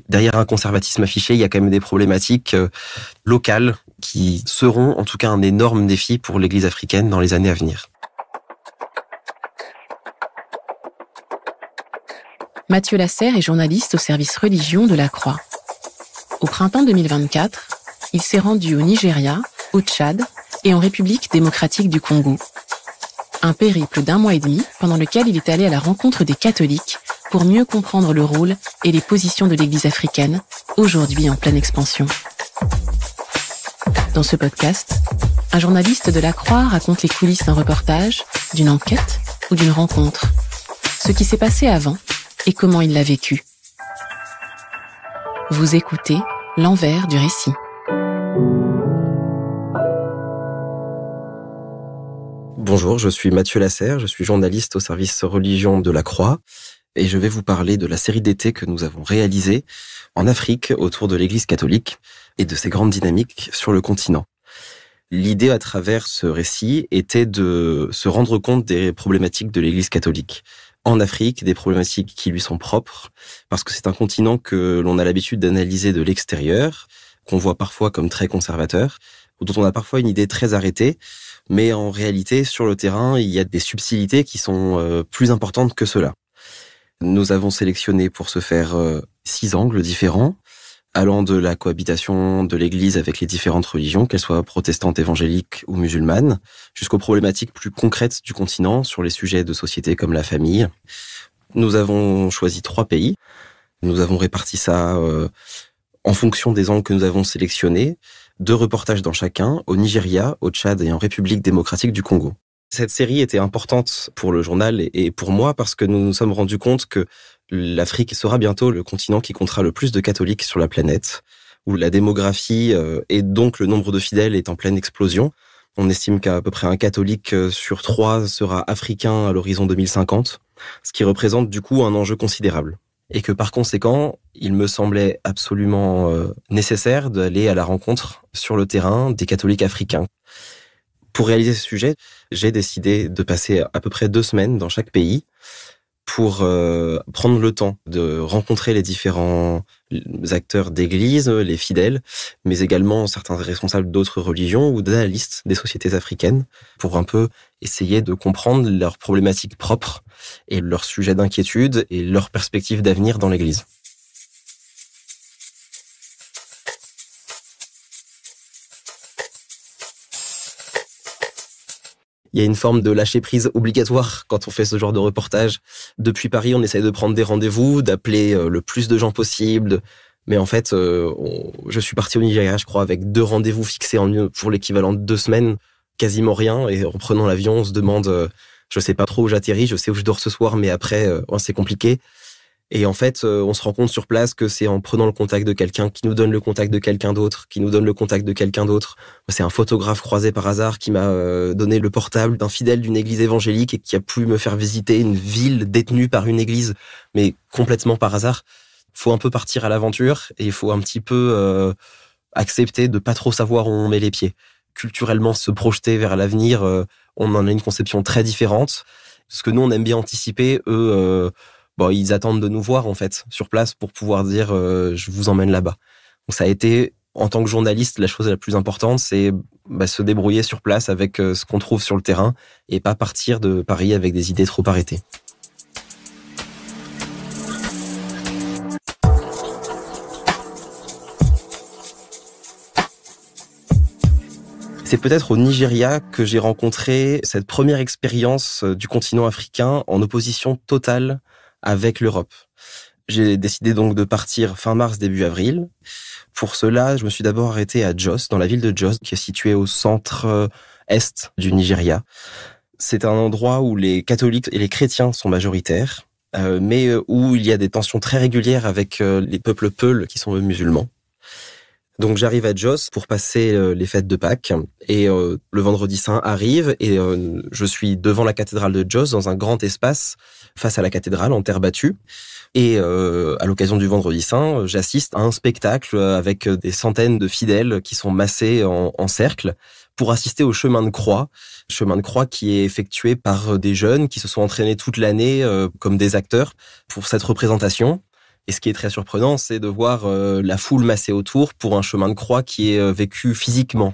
Derrière un conservatisme affiché, il y a quand même des problématiques locales qui seront en tout cas un énorme défi pour l'Église africaine dans les années à venir. Mathieu Lasserre est journaliste au service religion de la Croix. Au printemps 2024, il s'est rendu au Nigeria, au Tchad et en République démocratique du Congo. Un périple d'1 mois et demi pendant lequel il est allé à la rencontre des catholiques pour mieux comprendre le rôle et les positions de l'Église africaine, aujourd'hui en pleine expansion. Dans ce podcast, un journaliste de la Croix raconte les coulisses d'un reportage, d'une enquête ou d'une rencontre. Ce qui s'est passé avant et comment il l'a vécu. Vous écoutez l'envers du récit. Bonjour, je suis Mathieu Lasserre, je suis journaliste au service religion de la Croix et je vais vous parler de la série d'été que nous avons réalisée en Afrique autour de l'Église catholique et de ses grandes dynamiques sur le continent. L'idée à travers ce récit était de se rendre compte des problématiques de l'Église catholique en Afrique, des problématiques qui lui sont propres, parce que c'est un continent que l'on a l'habitude d'analyser de l'extérieur, qu'on voit parfois comme très conservateur, dont on a parfois une idée très arrêtée, mais en réalité, sur le terrain, il y a des subtilités qui sont plus importantes que cela. Nous avons sélectionné pour ce faire 6 angles différents, allant de la cohabitation de l'Église avec les différentes religions, qu'elles soient protestantes, évangéliques ou musulmanes, jusqu'aux problématiques plus concrètes du continent sur les sujets de société comme la famille. Nous avons choisi 3 pays. Nous avons réparti ça en fonction des angles que nous avons sélectionnés. 2 reportages dans chacun, au Nigeria, au Tchad et en République démocratique du Congo. Cette série était importante pour le journal et pour moi parce que nous nous sommes rendus compte que l'Afrique sera bientôt le continent qui comptera le plus de catholiques sur la planète, où la démographie et donc le nombre de fidèles est en pleine explosion. On estime qu'à peu près un catholique sur 3 sera africain à l'horizon 2050, ce qui représente du coup un enjeu considérable. Et que par conséquent, il me semblait absolument nécessaire d'aller à la rencontre sur le terrain des catholiques africains. Pour réaliser ce sujet, j'ai décidé de passer à peu près 2 semaines dans chaque pays pour prendre le temps de rencontrer les différents acteurs d'église, les fidèles, mais également certains responsables d'autres religions ou d'analystes des sociétés africaines, pour un peu essayer de comprendre leurs problématiques propres et leurs sujets d'inquiétude et leurs perspectives d'avenir dans l'église. Il y a une forme de lâcher-prise obligatoire quand on fait ce genre de reportage. Depuis Paris, on essaye de prendre des rendez-vous, d'appeler le plus de gens possible. Mais en fait, je suis parti au Nigeria, je crois, avec 2 rendez-vous fixés pour l'équivalent de 2 semaines, quasiment rien. Et en prenant l'avion, on se demande, je sais pas trop où j'atterris, je sais où je dors ce soir, mais après, c'est compliqué. Et en fait, on se rend compte sur place que c'est en prenant le contact de quelqu'un qui nous donne le contact de quelqu'un d'autre, qui nous donne le contact de quelqu'un d'autre. C'est un photographe croisé par hasard qui m'a donné le portable d'un fidèle d'une église évangélique et qui a pu me faire visiter une ville détenue par une église, mais complètement par hasard. Il faut un peu partir à l'aventure et il faut un petit peu accepter de pas trop savoir où on met les pieds. Culturellement, se projeter vers l'avenir, on en a une conception très différente. Ce que nous, on aime bien anticiper, eux... ils attendent de nous voir, en fait, sur place pour pouvoir dire je vous emmène là-bas. Donc ça a été, en tant que journaliste, la chose la plus importante, c'est se débrouiller sur place avec ce qu'on trouve sur le terrain et pas partir de Paris avec des idées trop arrêtées. C'est peut-être au Nigeria que j'ai rencontré cette première expérience du continent africain en opposition totale avec l'Europe. J'ai décidé donc de partir fin mars, début avril. Pour cela, je me suis d'abord arrêté à Jos, dans la ville de Jos, qui est située au centre-est du Nigeria. C'est un endroit où les catholiques et les chrétiens sont majoritaires, mais où il y a des tensions très régulières avec les peuples peuls qui sont eux musulmans. Donc j'arrive à Jos pour passer les fêtes de Pâques et le vendredi saint arrive et je suis devant la cathédrale de Jos dans un grand espace face à la cathédrale en terre battue et à l'occasion du vendredi saint, j'assiste à un spectacle avec des centaines de fidèles qui sont massés en cercle pour assister au chemin de croix qui est effectué par des jeunes qui se sont entraînés toute l'année comme des acteurs pour cette représentation. Et ce qui est très surprenant, c'est de voir la foule massée autour pour un chemin de croix qui est vécu physiquement.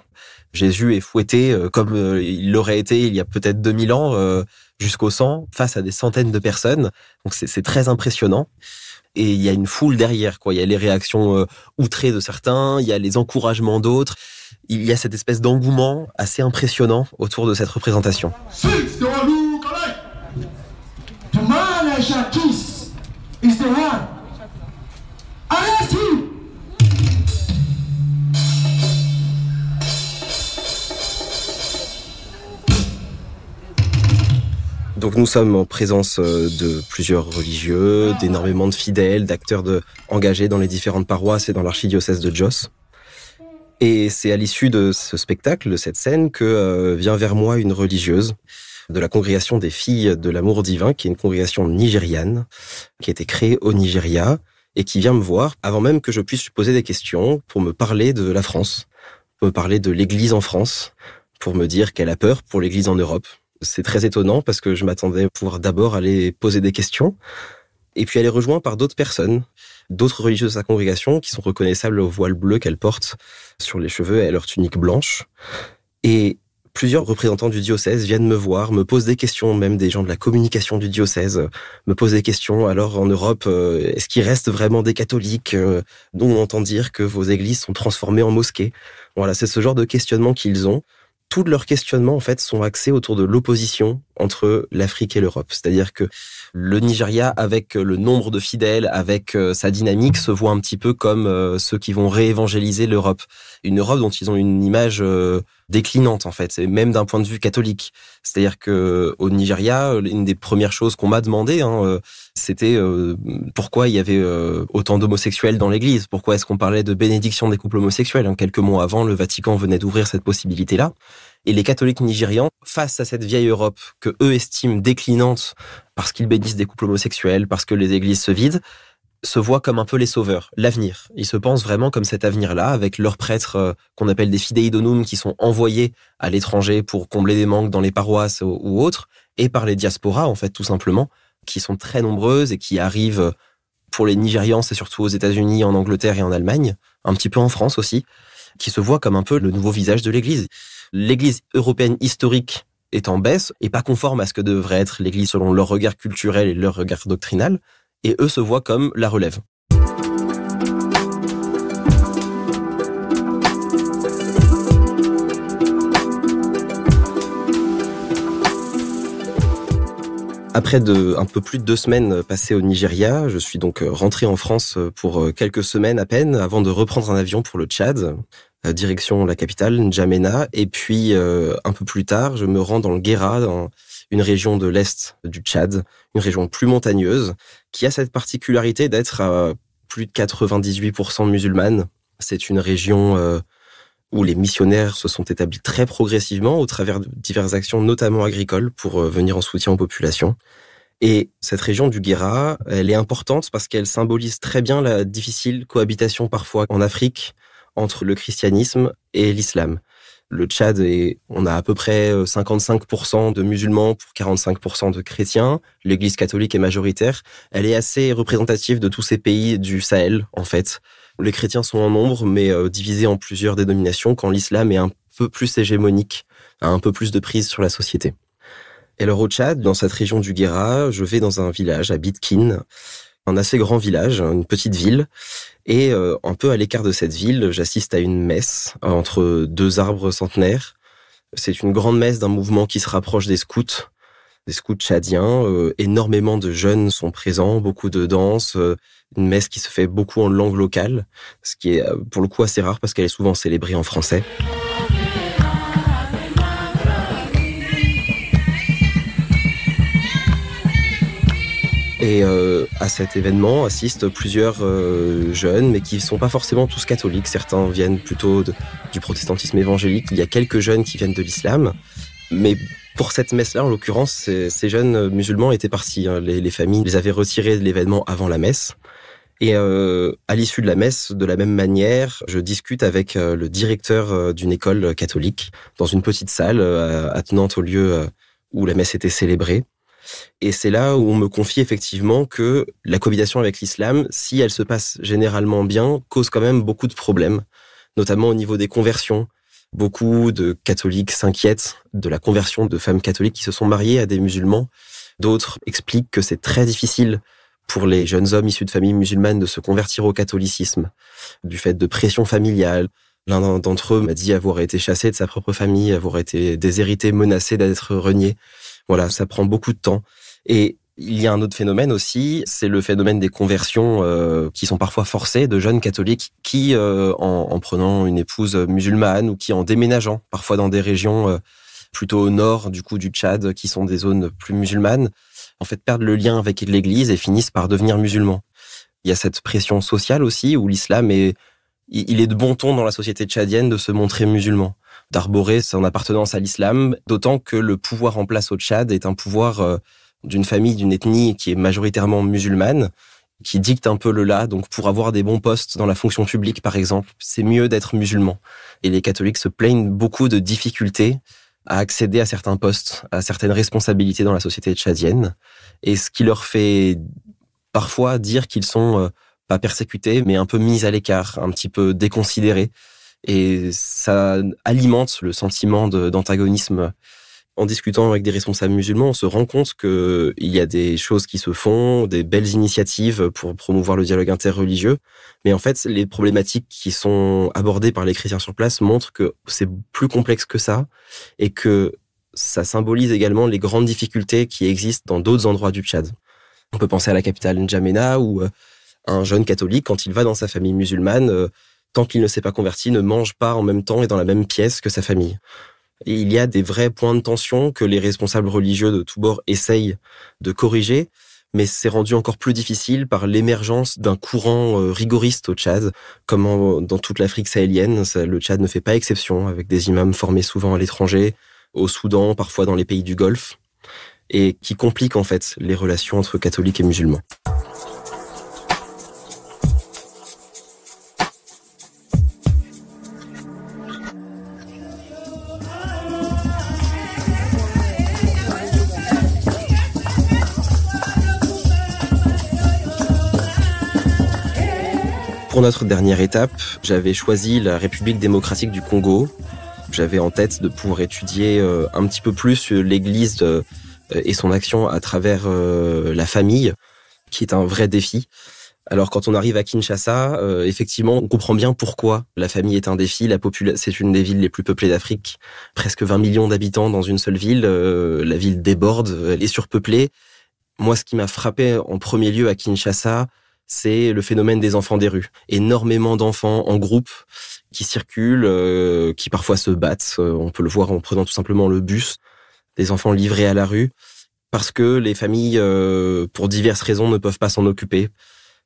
Jésus est fouetté comme il l'aurait été il y a peut-être 2000 ans, jusqu'au sang, face à des centaines de personnes. Donc c'est très impressionnant. Et il y a une foule derrière, quoi. Il y a les réactions outrées de certains, il y a les encouragements d'autres. Il y a cette espèce d'engouement assez impressionnant autour de cette représentation. Donc nous sommes en présence de plusieurs religieux, d'énormément de fidèles, d'acteurs engagés dans les différentes paroisses et dans l'archidiocèse de Jos. Et c'est à l'issue de ce spectacle, de cette scène, que vient vers moi une religieuse de la congrégation des filles de l'amour divin, qui est une congrégation nigériane, qui a été créée au Nigeria, et qui vient me voir avant même que je puisse lui poser des questions pour me parler de la France, pour me parler de l'Église en France, pour me dire qu'elle a peur pour l'Église en Europe. C'est très étonnant parce que je m'attendais à pouvoir d'abord aller poser des questions. Et puis elle est rejointe par d'autres personnes, d'autres religieuses de sa congrégation qui sont reconnaissables au voile bleu qu'elle porte sur les cheveux et à leur tunique blanche. Et plusieurs représentants du diocèse viennent me voir, me posent des questions, même des gens de la communication du diocèse me posent des questions. Alors en Europe, est-ce qu'il reste vraiment des catholiques dont on entend dire que vos églises sont transformées en mosquées? Voilà, c'est ce genre de questionnement qu'ils ont. Tous leurs questionnements, en fait, sont axés autour de l'opposition entre l'Afrique et l'Europe. C'est-à-dire que le Nigeria, avec le nombre de fidèles, avec sa dynamique, se voit un petit peu comme ceux qui vont réévangéliser l'Europe. Une Europe dont ils ont une image déclinante, en fait, et même d'un point de vue catholique. C'est-à-dire que au Nigeria, une des premières choses qu'on m'a demandé, c'était pourquoi il y avait autant d'homosexuels dans l'Église. Pourquoi est-ce qu'on parlait de bénédiction des couples homosexuels? Quelques mois avant, le Vatican venait d'ouvrir cette possibilité-là. Et les catholiques nigérians, face à cette vieille Europe que eux estiment déclinante parce qu'ils bénissent des couples homosexuels, parce que les églises se vident, se voient comme un peu les sauveurs, l'avenir. Ils se pensent vraiment comme cet avenir-là, avec leurs prêtres qu'on appelle des fidei donum, qui sont envoyés à l'étranger pour combler des manques dans les paroisses ou autres, et par les diasporas, en fait, tout simplement, qui sont très nombreuses et qui arrivent, pour les Nigérians, c'est surtout aux États-Unis, en Angleterre et en Allemagne, un petit peu en France aussi, qui se voient comme un peu le nouveau visage de l'Église. L'Église européenne historique est en baisse et pas conforme à ce que devrait être l'Église selon leur regard culturel et leur regard doctrinal, et eux se voient comme la relève. Après un peu plus de 2 semaines passées au Nigeria, je suis donc rentré en France pour quelques semaines à peine avant de reprendre un avion pour le Tchad, direction la capitale, N'Djamena. Et puis, un peu plus tard, je me rends dans le Guéra, dans une région de l'Est du Tchad, une région plus montagneuse, qui a cette particularité d'être à plus de 98% musulmane. C'est une région où les missionnaires se sont établis très progressivement au travers de diverses actions, notamment agricoles, pour venir en soutien aux populations. Et cette région du Guéra, elle est importante parce qu'elle symbolise très bien la difficile cohabitation parfois en Afrique entre le christianisme et l'islam. Le Tchad, on a à peu près 55% de musulmans pour 45% de chrétiens. L'Église catholique est majoritaire. Elle est assez représentative de tous ces pays du Sahel, en fait. Les chrétiens sont en nombre, mais divisés en plusieurs dénominations, quand l'islam est un peu plus hégémonique, a un peu plus de prise sur la société. Et alors au Tchad, dans cette région du Guéra, je vais dans un village, à Bitkin, un assez grand village, une petite ville, et un peu à l'écart de cette ville, j'assiste à une messe entre 2 arbres centenaires. C'est une grande messe d'un mouvement qui se rapproche des scouts tchadiens. Énormément de jeunes sont présents, beaucoup de danse, une messe qui se fait beaucoup en langue locale, ce qui est pour le coup assez rare parce qu'elle est souvent célébrée en français. Et à cet événement assistent plusieurs jeunes, mais qui ne sont pas forcément tous catholiques. Certains viennent plutôt du protestantisme évangélique. Il y a quelques jeunes qui viennent de l'islam. Mais pour cette messe-là, en l'occurrence, ces jeunes musulmans étaient partis. Les familles les avaient retirés de l'événement avant la messe. Et à l'issue de la messe, de la même manière, je discute avec le directeur d'une école catholique dans une petite salle attenante au lieu où la messe était célébrée. Et c'est là où on me confie effectivement que la cohabitation avec l'islam, si elle se passe généralement bien, cause quand même beaucoup de problèmes, notamment au niveau des conversions. Beaucoup de catholiques s'inquiètent de la conversion de femmes catholiques qui se sont mariées à des musulmans. D'autres expliquent que c'est très difficile pour les jeunes hommes issus de familles musulmanes de se convertir au catholicisme, du fait de pression familiale. L'un d'entre eux m'a dit avoir été chassé de sa propre famille, avoir été déshérité, menacé d'être renié. Voilà, ça prend beaucoup de temps. Et il y a un autre phénomène aussi, c'est le phénomène des conversions qui sont parfois forcées de jeunes catholiques qui, en prenant une épouse musulmane ou qui en déménageant, parfois dans des régions plutôt au nord du Tchad, qui sont des zones plus musulmanes, en fait perdent le lien avec l'Église et finissent par devenir musulmans. Il y a cette pression sociale aussi où l'islam il est de bon ton dans la société tchadienne de se montrer musulman, d'arborer son appartenance à l'islam, d'autant que le pouvoir en place au Tchad est un pouvoir d'une famille, d'une ethnie qui est majoritairement musulmane, qui dicte un peu le là. Donc pour avoir des bons postes dans la fonction publique, par exemple, c'est mieux d'être musulman. Et les catholiques se plaignent beaucoup de difficultés à accéder à certains postes, à certaines responsabilités dans la société tchadienne, et ce qui leur fait parfois dire qu'ils sont pas persécutés, mais un peu mis à l'écart, un petit peu déconsidérés, et ça alimente le sentiment d'antagonisme. En discutant avec des responsables musulmans, on se rend compte qu'il y a des choses qui se font, des belles initiatives pour promouvoir le dialogue interreligieux. Mais en fait, les problématiques qui sont abordées par les chrétiens sur place montrent que c'est plus complexe que ça et que ça symbolise également les grandes difficultés qui existent dans d'autres endroits du Tchad. On peut penser à la capitale N'Djamena où un jeune catholique, quand il va dans sa famille musulmane, tant qu'il ne s'est pas converti, ne mange pas en même temps et dans la même pièce que sa famille. Et il y a des vrais points de tension que les responsables religieux de tous bords essayent de corriger, mais c'est rendu encore plus difficile par l'émergence d'un courant rigoriste au Tchad, comme dans toute l'Afrique sahélienne. Le Tchad ne fait pas exception, avec des imams formés souvent à l'étranger, au Soudan, parfois dans les pays du Golfe, et qui complique en fait les relations entre catholiques et musulmans. Pour notre dernière étape, j'avais choisi la République démocratique du Congo. J'avais en tête de pouvoir étudier un petit peu plus l'Église et son action à travers la famille, qui est un vrai défi. Alors quand on arrive à Kinshasa, effectivement, on comprend bien pourquoi la famille est un défi. C'est une des villes les plus peuplées d'Afrique, presque 20 millions d'habitants dans une seule ville. La ville déborde, elle est surpeuplée. Moi, ce qui m'a frappé en premier lieu à Kinshasa, c'est le phénomène des enfants des rues. Énormément d'enfants en groupe qui circulent, qui parfois se battent. On peut le voir en prenant tout simplement le bus. Des enfants livrés à la rue parce que les familles, pour diverses raisons, ne peuvent pas s'en occuper.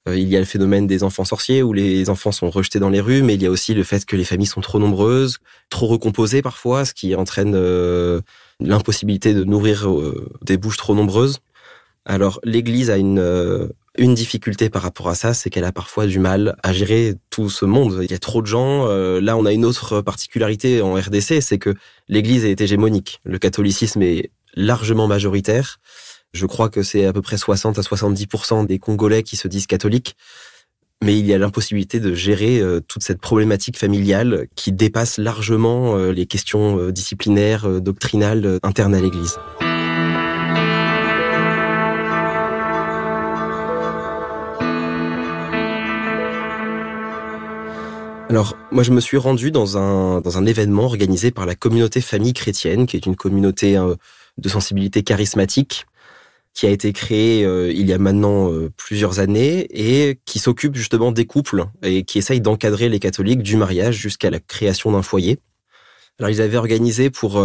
Il y a le phénomène des enfants sorciers où les enfants sont rejetés dans les rues, mais il y a aussi le fait que les familles sont trop nombreuses, trop recomposées parfois, ce qui entraîne l'impossibilité de nourrir des bouches trop nombreuses. Alors l'Église a une difficulté par rapport à ça, c'est qu'elle a parfois du mal à gérer tout ce monde. Il y a trop de gens. Là, on a une autre particularité en RDC, c'est que l'Église est hégémonique. Le catholicisme est largement majoritaire. Je crois que c'est à peu près 60 à 70% des Congolais qui se disent catholiques. Mais il y a l'impossibilité de gérer toute cette problématique familiale qui dépasse largement les questions disciplinaires, doctrinales, internes à l'Église. Alors, moi, je me suis rendu dans un événement organisé par la communauté Famille Chrétienne, qui est une communauté de sensibilité charismatique, qui a été créée il y a maintenant plusieurs années et qui s'occupe justement des couples et qui essaye d'encadrer les catholiques du mariage jusqu'à la création d'un foyer. Alors, ils avaient organisé pour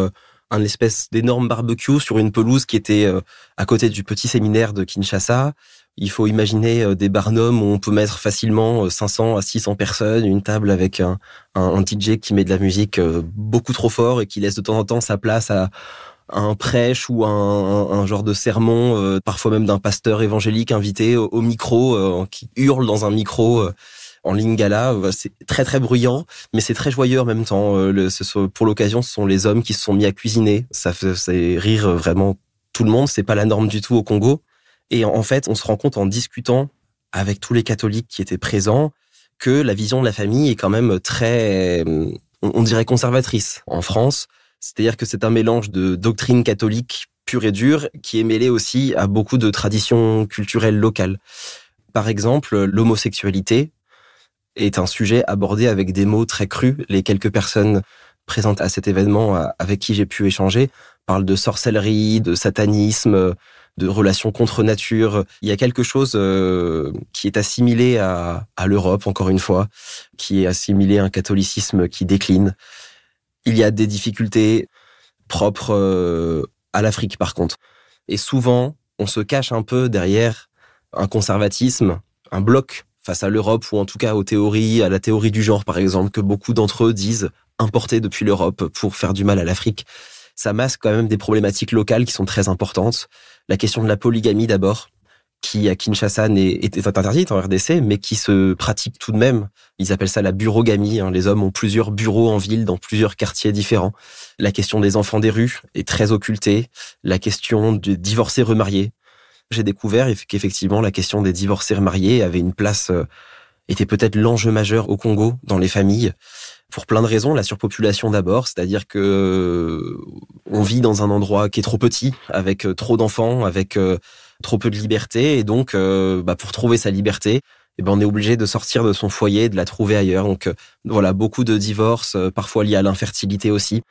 un espèce d'énorme barbecue sur une pelouse qui était à côté du petit séminaire de Kinshasa. Il faut imaginer des barnums où on peut mettre facilement 500 à 600 personnes, une table avec un DJ qui met de la musique beaucoup trop fort et qui laisse de temps en temps sa place à un prêche ou un genre de sermon, parfois même d'un pasteur évangélique invité au micro, qui hurle dans un micro en lingala. C'est très très bruyant, mais c'est très joyeux en même temps. Pour l'occasion, ce sont les hommes qui se sont mis à cuisiner. Ça fait rire vraiment tout le monde, c'est pas la norme du tout au Congo. Et en fait, on se rend compte en discutant avec tous les catholiques qui étaient présents que la vision de la famille est quand même très, on dirait conservatrice en France. C'est-à-dire que c'est un mélange de doctrine catholique pure et dure qui est mêlé aussi à beaucoup de traditions culturelles locales. Par exemple, l'homosexualité est un sujet abordé avec des mots très crus. Les quelques personnes présentes à cet événement avec qui j'ai pu échanger parlent de sorcellerie, de satanisme, de relations contre nature. Il y a quelque chose qui est assimilé à l'Europe, encore une fois, qui est assimilé à un catholicisme qui décline. Il y a des difficultés propres à l'Afrique, par contre. Et souvent, on se cache un peu derrière un conservatisme, un bloc face à l'Europe, ou en tout cas à la théorie du genre, par exemple, que beaucoup d'entre eux disent importer depuis l'Europe pour faire du mal à l'Afrique. Ça masque quand même des problématiques locales qui sont très importantes. La question de la polygamie d'abord, qui à Kinshasa est interdite en RDC, mais qui se pratique tout de même. Ils appellent ça la bureaugamie. Les hommes ont plusieurs bureaux en ville, dans plusieurs quartiers différents. La question des enfants des rues est très occultée. La question de divorcés remariés. J'ai découvert qu'effectivement, la question des divorcés remariés avait une place, était peut-être l'enjeu majeur au Congo, dans les familles. Pour plein de raisons, la surpopulation d'abord, c'est-à-dire que on vit dans un endroit qui est trop petit, avec trop d'enfants, avec trop peu de liberté, et donc pour trouver sa liberté, on est obligé de sortir de son foyer, de la trouver ailleurs. Donc voilà, beaucoup de divorces, parfois liés à l'infertilité aussi.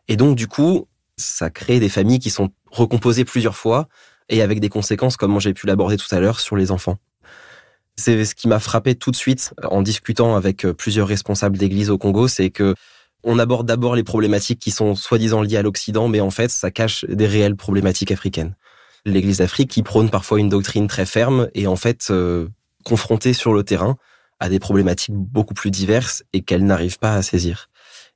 Et donc du coup, ça crée des familles qui sont recomposées plusieurs fois, et avec des conséquences, comme j'ai pu l'aborder tout à l'heure, sur les enfants. C'est ce qui m'a frappé tout de suite en discutant avec plusieurs responsables d'église au Congo, c'est que on aborde d'abord les problématiques qui sont soi-disant liées à l'Occident, mais en fait, ça cache des réelles problématiques africaines. L'Église d'Afrique qui prône parfois une doctrine très ferme et en fait confrontée sur le terrain à des problématiques beaucoup plus diverses et qu'elle n'arrive pas à saisir.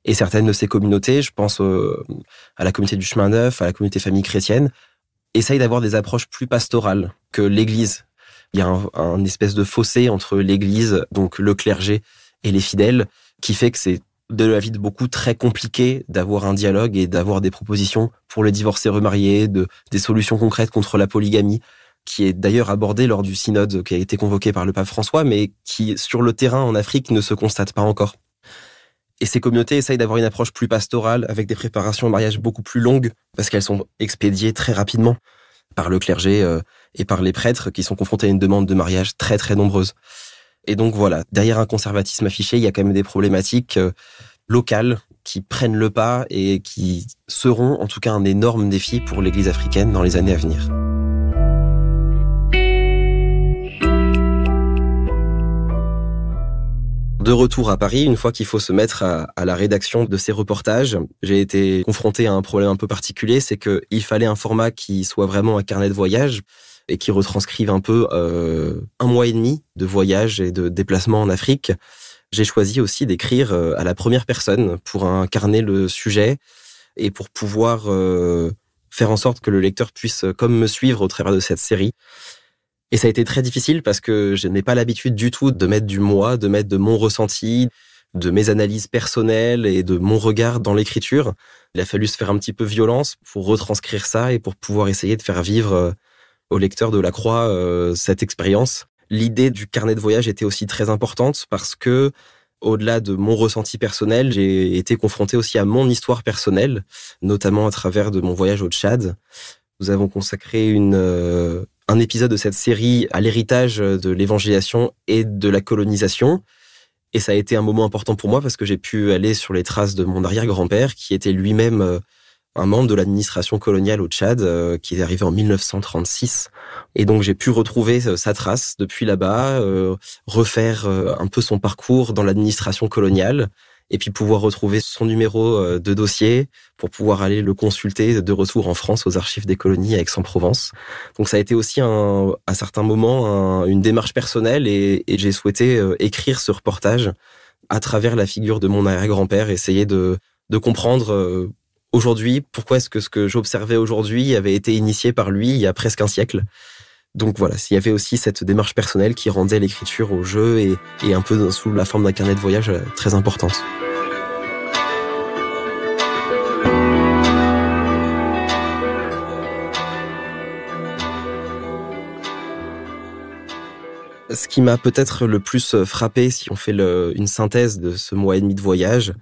Et certaines de ces communautés, je pense à la communauté du Chemin Neuf, à la communauté famille chrétienne, essayent d'avoir des approches plus pastorales que l'Église. Il y a un espèce de fossé entre l'Église, donc le clergé, et les fidèles, qui fait que c'est de l'avis de beaucoup très compliqué d'avoir un dialogue et d'avoir des propositions pour les divorcés remariés, des solutions concrètes contre la polygamie, qui est d'ailleurs abordée lors du synode qui a été convoqué par le pape François, mais qui, sur le terrain en Afrique, ne se constate pas encore. Et ces communautés essayent d'avoir une approche plus pastorale, avec des préparations au mariage beaucoup plus longues, parce qu'elles sont expédiées très rapidement par le clergé et par les prêtres qui sont confrontés à une demande de mariage très très nombreuse. Et donc voilà, derrière un conservatisme affiché, il y a quand même des problématiques locales qui prennent le pas et qui seront en tout cas un énorme défi pour l'Église africaine dans les années à venir. De retour à Paris, une fois qu'il faut se mettre à la rédaction de ces reportages, j'ai été confronté à un problème un peu particulier, c'est qu'il fallait un format qui soit vraiment un carnet de voyage et qui retranscrive un peu 1 mois et demi de voyage et de déplacement en Afrique. J'ai choisi aussi d'écrire à la première personne pour incarner le sujet et pour pouvoir faire en sorte que le lecteur puisse comme me suivre au travers de cette série. Et ça a été très difficile parce que je n'ai pas l'habitude du tout de mettre du moi, de mettre de mon ressenti, de mes analyses personnelles et de mon regard dans l'écriture. Il a fallu se faire un petit peu violence pour retranscrire ça et pour pouvoir essayer de faire vivre au lecteur de La Croix cette expérience. L'idée du carnet de voyage était aussi très importante parce que, au-delà de mon ressenti personnel, j'ai été confronté aussi à mon histoire personnelle, notamment à travers de mon voyage au Tchad. Nous avons consacré un épisode de cette série à l'héritage de l'évangélisation et de la colonisation. Et ça a été un moment important pour moi parce que j'ai pu aller sur les traces de mon arrière-grand-père qui était lui-même un membre de l'administration coloniale au Tchad qui est arrivé en 1936. Et donc j'ai pu retrouver sa trace depuis là-bas, refaire un peu son parcours dans l'administration coloniale et puis pouvoir retrouver son numéro de dossier pour pouvoir aller le consulter de retour en France aux archives des colonies à Aix-en-Provence. Donc ça a été aussi à certains moments une démarche personnelle et j'ai souhaité écrire ce reportage à travers la figure de mon arrière-grand-père, essayer de comprendre aujourd'hui pourquoi est-ce que ce que j'observais aujourd'hui avait été initié par lui il y a presque un siècle. Donc voilà, il y avait aussi cette démarche personnelle qui rendait l'écriture au jeu et un peu sous la forme d'un carnet de voyage très importante. Ce qui m'a peut-être le plus frappé, si on fait une synthèse de ce mois et demi de voyage,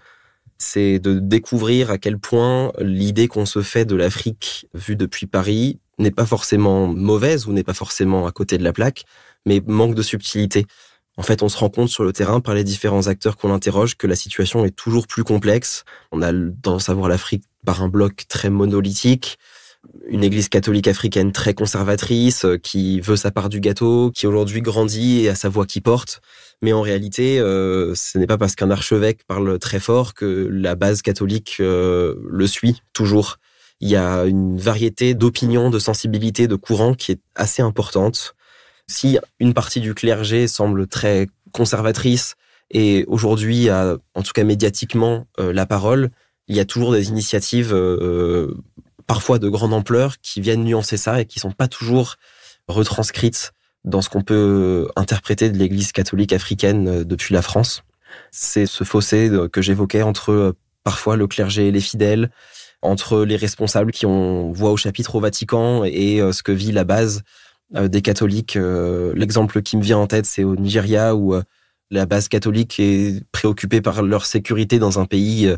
c'est de découvrir à quel point l'idée qu'on se fait de l'Afrique vue depuis Paris n'est pas forcément mauvaise ou n'est pas forcément à côté de la plaque, mais manque de subtilité. En fait, on se rend compte sur le terrain, par les différents acteurs qu'on interroge, que la situation est toujours plus complexe. On a tendance à voir l'Afrique par un bloc très monolithique, une église catholique africaine très conservatrice, qui veut sa part du gâteau, qui aujourd'hui grandit et a sa voix qui porte. Mais en réalité, ce n'est pas parce qu'un archevêque parle très fort que la base catholique le suit toujours. Il y a une variété d'opinions, de sensibilités, de courants qui est assez importante. Si une partie du clergé semble très conservatrice et aujourd'hui a, en tout cas médiatiquement, la parole, il y a toujours des initiatives parfois de grande ampleur qui viennent nuancer ça et qui sont pas toujours retranscrites dans ce qu'on peut interpréter de l'Église catholique africaine depuis la France. C'est ce fossé que j'évoquais entre parfois le clergé et les fidèles, entre les responsables qui ont voix au chapitre au Vatican et ce que vit la base des catholiques. L'exemple qui me vient en tête, c'est au Nigeria, où la base catholique est préoccupée par leur sécurité dans un pays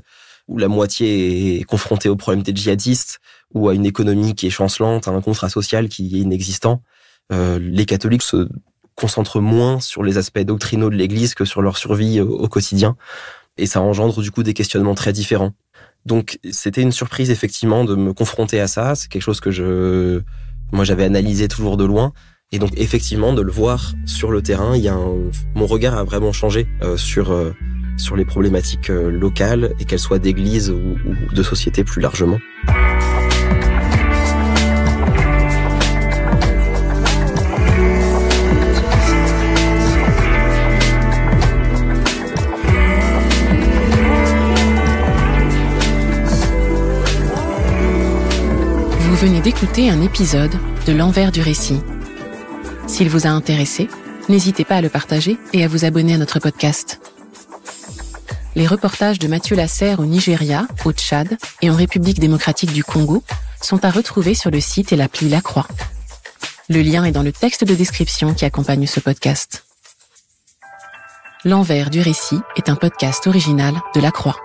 où la moitié est confrontée aux problèmes des djihadistes, ou à une économie qui est chancelante, à un contrat social qui est inexistant. Les catholiques se concentrent moins sur les aspects doctrinaux de l'Église que sur leur survie au quotidien. Et ça engendre du coup des questionnements très différents. Donc c'était une surprise effectivement de me confronter à ça. C'est quelque chose que moi j'avais analysé toujours de loin. Et donc effectivement de le voir sur le terrain, mon regard a vraiment changé sur les problématiques locales, et qu'elles soient d'église ou de société plus largement. Vous venez d'écouter un épisode de L'Envers du récit. S'il vous a intéressé, n'hésitez pas à le partager et à vous abonner à notre podcast. Les reportages de Mathieu Lasserre au Nigeria, au Tchad et en République démocratique du Congo sont à retrouver sur le site et l'appli La Croix. Le lien est dans le texte de description qui accompagne ce podcast. L'Envers du récit est un podcast original de La Croix.